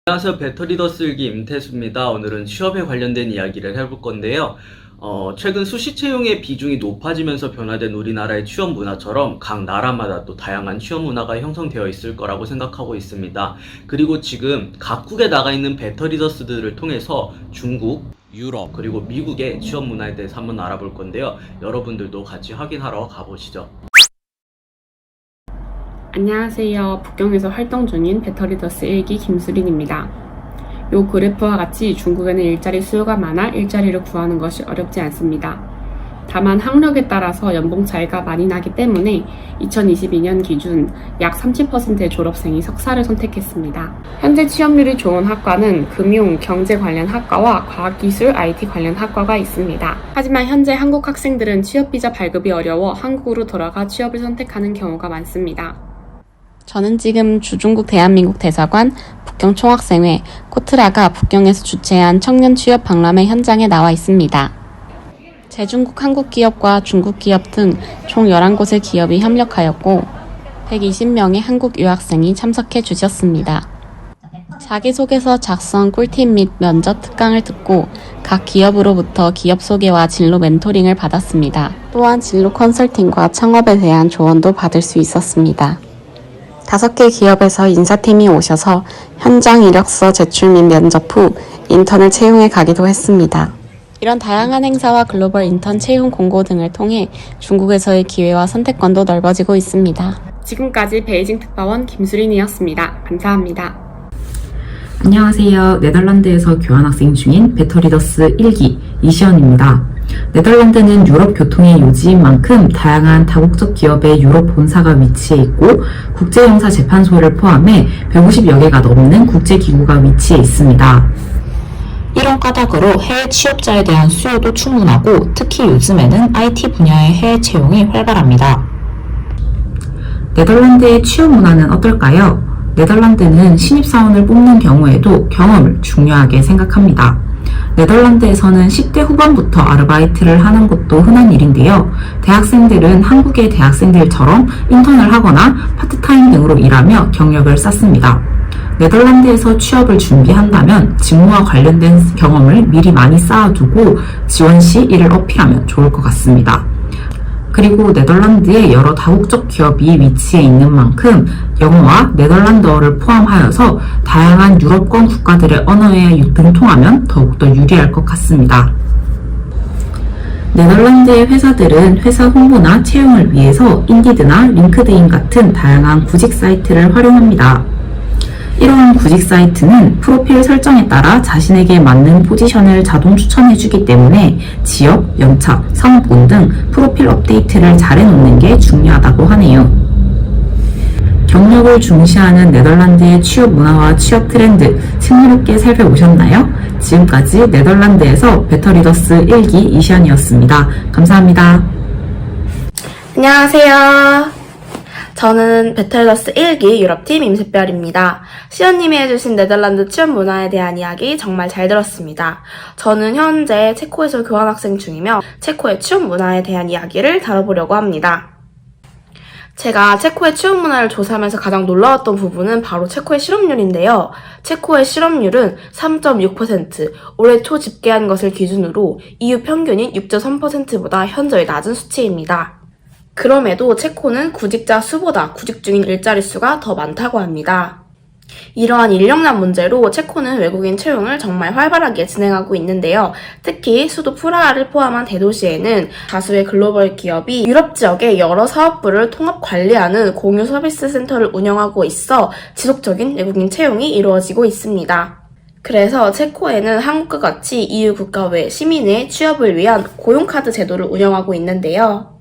안녕하세요. 배터리 더 쓸기 임태수입니다. 오늘은 취업에 관련된 이야기를 해볼 건데요. 최근 수시 채용의 비중이 높아지면서 변화된 우리나라의 취업 문화처럼 각 나라마다 또 다양한 취업 문화가 형성되어 있을 거라고 생각하고 있습니다. 그리고 지금 각국에 나가 있는 배터리더스들을 통해서 중국, 유럽, 그리고 미국의 취업 문화에 대해서 한번 알아볼 건데요. 여러분들도 같이 확인하러 가보시죠. 안녕하세요. 북경에서 활동 중인 배터리더스 1기 김수린입니다. 요 그래프와 같이 중국에는 일자리 수요가 많아 일자리를 구하는 것이 어렵지 않습니다. 다만 학력에 따라서 연봉 차이가 많이 나기 때문에 2022년 기준 약 30%의 졸업생이 석사를 선택했습니다. 현재 취업률이 좋은 학과는 금융, 경제 관련 학과와 과학기술, IT 관련 학과가 있습니다. 하지만 현재 한국 학생들은 취업비자 발급이 어려워 한국으로 돌아가 취업을 선택하는 경우가 많습니다. 저는 지금 주중국 대한민국 대사관 북경총학생회 코트라가 북경에서 주최한 청년 취업 박람회 현장에 나와 있습니다. 제중국 한국 기업과 중국 기업 등 총 11곳의 기업이 협력하였고 120명의 한국 유학생이 참석해 주셨습니다. 자기소개서 작성 꿀팁 및 면접 특강을 듣고 각 기업으로부터 기업 소개와 진로 멘토링을 받았습니다. 또한 진로 컨설팅과 창업에 대한 조언도 받을 수 있었습니다. 5개 기업에서 인사팀이 오셔서 현장 이력서 제출 및 면접 후 인턴을 채용해 가기도 했습니다. 이런 다양한 행사와 글로벌 인턴 채용 공고 등을 통해 중국에서의 기회와 선택권도 넓어지고 있습니다. 지금까지 베이징 특파원 김수린이었습니다. 감사합니다. 안녕하세요. 네덜란드에서 교환학생 중인 배터리더스 1기 이시연입니다. 네덜란드는 유럽 교통의 요지인 만큼 다양한 다국적 기업의 유럽 본사가 위치해 있고 국제형사재판소를 포함해 150여 개가 넘는 국제기구가 위치해 있습니다. 이런 까닭으로 해외 취업자에 대한 수요도 충분하고 특히 요즘에는 IT 분야의 해외 채용이 활발합니다. 네덜란드의 취업 문화는 어떨까요? 네덜란드는 신입사원을 뽑는 경우에도 경험을 중요하게 생각합니다. 네덜란드에서는 10대 후반부터 아르바이트를 하는 것도 흔한 일인데요. 대학생들은 한국의 대학생들처럼 인턴을 하거나 파트타임 등으로 일하며 경력을 쌓습니다. 네덜란드에서 취업을 준비한다면 직무와 관련된 경험을 미리 많이 쌓아두고 지원 시 이를 어필하면 좋을 것 같습니다. 그리고 네덜란드에 여러 다국적 기업이 위치해 있는 만큼 영어와 네덜란드어를 포함하여서 다양한 유럽권 국가들의 언어에 등통하면 더욱더 유리할 것 같습니다. 네덜란드의 회사들은 회사 홍보나 채용을 위해서 인디드나 링크드인 같은 다양한 구직 사이트를 활용합니다. 이러한 구직 사이트는 프로필 설정에 따라 자신에게 맞는 포지션을 자동 추천해주기 때문에 지역, 연차, 상업군 등 프로필 업데이트를 잘 해놓는 게 중요하다고 하네요. 경력을 중시하는 네덜란드의 취업 문화와 취업 트렌드 흥미롭게 살펴보셨나요? 지금까지 네덜란드에서 배터리더스 1기 이시안이었습니다. 감사합니다. 안녕하세요. 저는 배터리더스 1기 유럽팀 임세별입니다. 시연님이 해주신 네덜란드 취업 문화에 대한 이야기 정말 잘 들었습니다. 저는 현재 체코에서 교환학생 중이며 체코의 취업 문화에 대한 이야기를 다뤄보려고 합니다. 제가 체코의 취업 문화를 조사하면서 가장 놀라웠던 부분은 바로 체코의 실업률인데요. 체코의 실업률은 3.6%, 올해 초 집계한 것을 기준으로 EU 평균인 6.3%보다 현저히 낮은 수치입니다. 그럼에도 체코는 구직자 수보다 구직 중인 일자리 수가 더 많다고 합니다. 이러한 인력난 문제로 체코는 외국인 채용을 정말 활발하게 진행하고 있는데요. 특히 수도 프라하를 포함한 대도시에는 다수의 글로벌 기업이 유럽 지역의 여러 사업부를 통합 관리하는 공유 서비스 센터를 운영하고 있어 지속적인 외국인 채용이 이루어지고 있습니다. 그래서 체코에는 한국과 같이 EU 국가 외 시민의 취업을 위한 고용카드 제도를 운영하고 있는데요.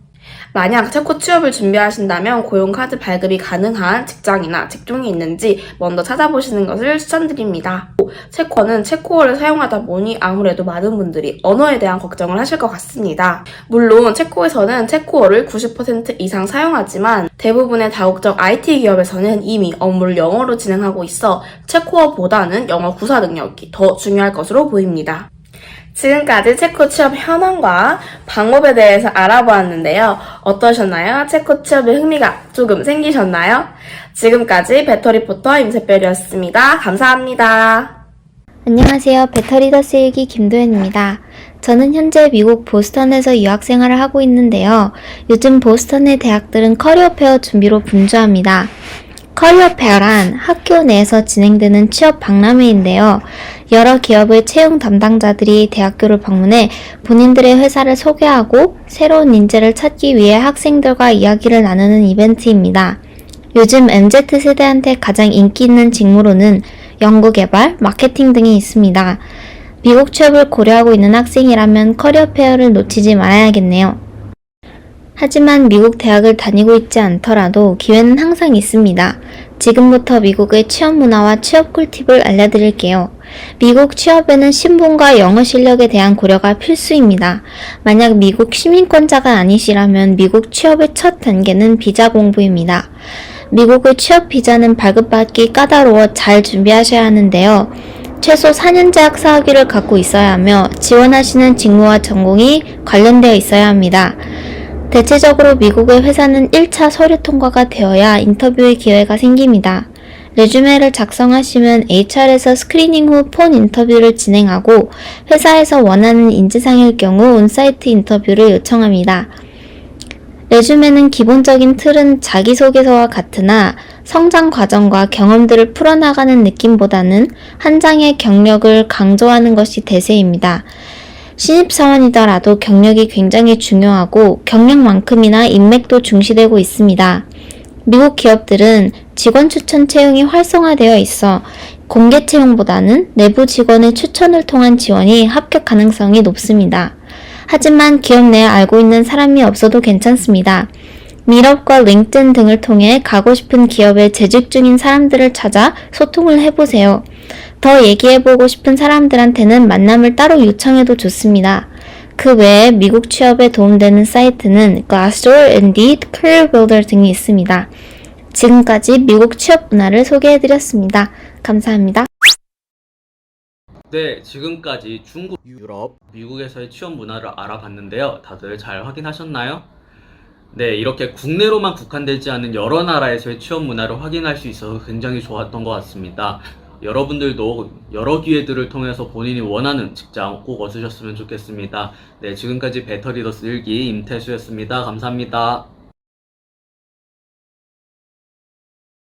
만약 체코 취업을 준비하신다면 고용카드 발급이 가능한 직장이나 직종이 있는지 먼저 찾아보시는 것을 추천드립니다. 체코는 체코어를 사용하다 보니 아무래도 많은 분들이 언어에 대한 걱정을 하실 것 같습니다. 물론 체코에서는 체코어를 90% 이상 사용하지만 대부분의 다국적 IT 기업에서는 이미 업무를 영어로 진행하고 있어 체코어보다는 영어 구사 능력이 더 중요할 것으로 보입니다. 지금까지 체코 취업 현황과 방법에 대해서 알아보았는데요. 어떠셨나요? 체코 취업에 흥미가 조금 생기셨나요? 지금까지 배터리포터 임세별이었습니다. 감사합니다. 안녕하세요. 배터리더스 1기 김도현입니다. 저는 현재 미국 보스턴에서 유학생활을 하고 있는데요. 요즘 보스턴의 대학들은 커리어 페어 준비로 분주합니다. 커리어 페어란 학교 내에서 진행되는 취업 박람회인데요. 여러 기업의 채용 담당자들이 대학교를 방문해 본인들의 회사를 소개하고 새로운 인재를 찾기 위해 학생들과 이야기를 나누는 이벤트입니다. 요즘 MZ세대한테 가장 인기 있는 직무로는 연구개발, 마케팅 등이 있습니다. 미국 취업을 고려하고 있는 학생이라면 커리어 페어를 놓치지 말아야겠네요. 하지만 미국 대학을 다니고 있지 않더라도 기회는 항상 있습니다. 지금부터 미국의 취업 문화와 취업 꿀팁을 알려드릴게요. 미국 취업에는 신분과 영어 실력에 대한 고려가 필수입니다. 만약 미국 시민권자가 아니시라면 미국 취업의 첫 단계는 비자 공부입니다. 미국의 취업 비자는 발급받기 까다로워 잘 준비하셔야 하는데요. 최소 4년제 학사 학위를 갖고 있어야 하며 지원하시는 직무와 전공이 관련되어 있어야 합니다. 대체적으로 미국의 회사는 1차 서류 통과가 되어야 인터뷰의 기회가 생깁니다. 레주메를 작성하시면 HR에서 스크리닝 후 폰 인터뷰를 진행하고 회사에서 원하는 인지상일 경우 온사이트 인터뷰를 요청합니다. 레주메는 기본적인 틀은 자기소개서와 같으나 성장 과정과 경험들을 풀어나가는 느낌보다는 한 장의 경력을 강조하는 것이 대세입니다. 신입사원이더라도 경력이 굉장히 중요하고 경력만큼이나 인맥도 중시되고 있습니다. 미국 기업들은 직원 추천 채용이 활성화되어 있어 공개 채용보다는 내부 직원의 추천을 통한 지원이 합격 가능성이 높습니다. 하지만 기업 내에 알고 있는 사람이 없어도 괜찮습니다. 미럽과 링크드인 등을 통해 가고 싶은 기업에 재직 중인 사람들을 찾아 소통을 해보세요. 더 얘기해보고 싶은 사람들한테는 만남을 따로 요청해도 좋습니다. 그 외에 미국 취업에 도움되는 사이트는 Glassdoor, Indeed, Career Builder 등이 있습니다. 지금까지 미국 취업 문화를 소개해드렸습니다. 감사합니다. 네, 지금까지 중국, 유럽, 미국에서의 취업 문화를 알아봤는데요. 다들 잘 확인하셨나요? 네, 이렇게 국내로만 국한되지 않은 여러 나라에서의 취업 문화를 확인할 수 있어서 굉장히 좋았던 것 같습니다. 여러분들도 여러 기회들을 통해서 본인이 원하는 직장 꼭 얻으셨으면 좋겠습니다. 네, 지금까지 배터리더스 1기 임태수였습니다. 감사합니다.